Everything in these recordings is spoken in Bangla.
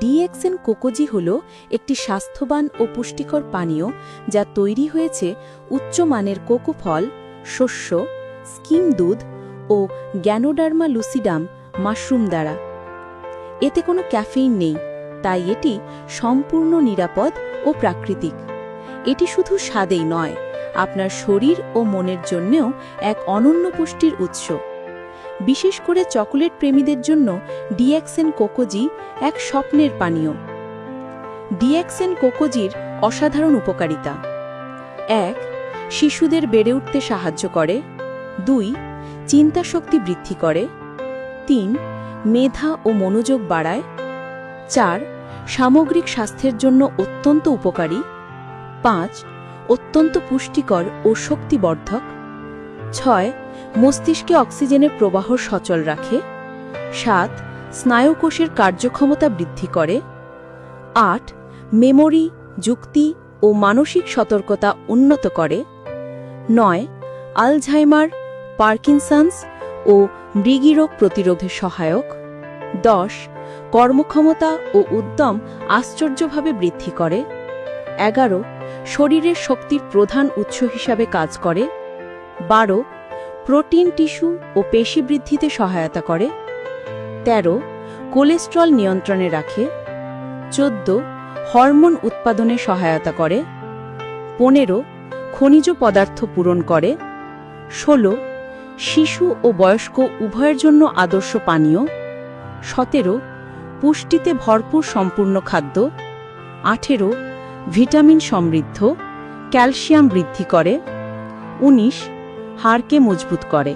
ডিএক্সএন কোকোজি হল একটি স্বাস্থ্যবান ও পুষ্টিকর পানীয় যা তৈরি হয়েছে উচ্চমানের কোকো ফল, শস্য, স্কিম দুধ ও গ্যানোডার্মা লুসিডাম মাশরুম দ্বারা। এতে কোনো ক্যাফেইন নেই, তাই এটি সম্পূর্ণ নিরাপদ ও প্রাকৃতিক। এটি শুধু স্বাদেই নয়, আপনার শরীর ও মনের জন্যও এক অনন্য পুষ্টির উৎস। বিশেষ করে চকোলেট প্রেমীদের জন্য ডিএক্সএন কোকোজি এক স্বপ্নের পানীয়। ডিএক্সএন কোকোজির অসাধারণ উপকারিতা: ১. শিশুদের বেড়ে উঠতে সাহায্য করে। ২. চিন্তাশক্তি বৃদ্ধি করে। ৩. মেধা ও মনোযোগ বাড়ায়। ৪. সামগ্রিক স্বাস্থ্যের জন্য অত্যন্ত উপকারী। ৫. অত্যন্ত পুষ্টিকর ও শক্তিবর্ধক। ৬. মস্তিষ্কে অক্সিজেনের প্রবাহ সচল রাখে। ৭. স্নায়ুকোষের কার্যক্ষমতা বৃদ্ধি করে। ৮. মেমোরি, যুক্তি ও মানসিক সতর্কতা উন্নত করে। ৯. আলঝাইমার, পার্কিনসন্স ও মৃগীরোগ প্রতিরোধে সহায়ক। ১০. কর্মক্ষমতা ও উদ্যম আশ্চর্যভাবে বৃদ্ধি করে। ১১. শরীরের শক্তির প্রধান উৎস হিসাবে কাজ করে। ১২. প্রোটিন, টিস্যু ও পেশি বৃদ্ধিতে সহায়তা করে। ১৩. কোলেস্টেরল নিয়ন্ত্রণে রাখে। ১৪. হরমোন উৎপাদনে সহায়তা করে। ১৫. খনিজ পদার্থ পূরণ করে। ১৬. শিশু ও বয়স্ক উভয়ের জন্য আদর্শ পানীয়। ১৭. পুষ্টিতে ভরপুর সম্পূর্ণ খাদ্য। ১৮. ভিটামিন সমৃদ্ধ, ক্যালসিয়াম বৃদ্ধি করে। ১৯. হাড়কে মজবুত করে।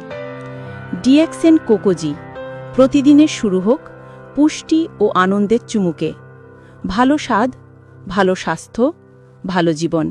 ডিএক্সএন কোকোজি প্রতিদিনের শুরু হোক পুষ্টি ও আনন্দের চুমুকে। ভালো স্বাদ, ভালো স্বাস্থ্য, ভালো জীবন।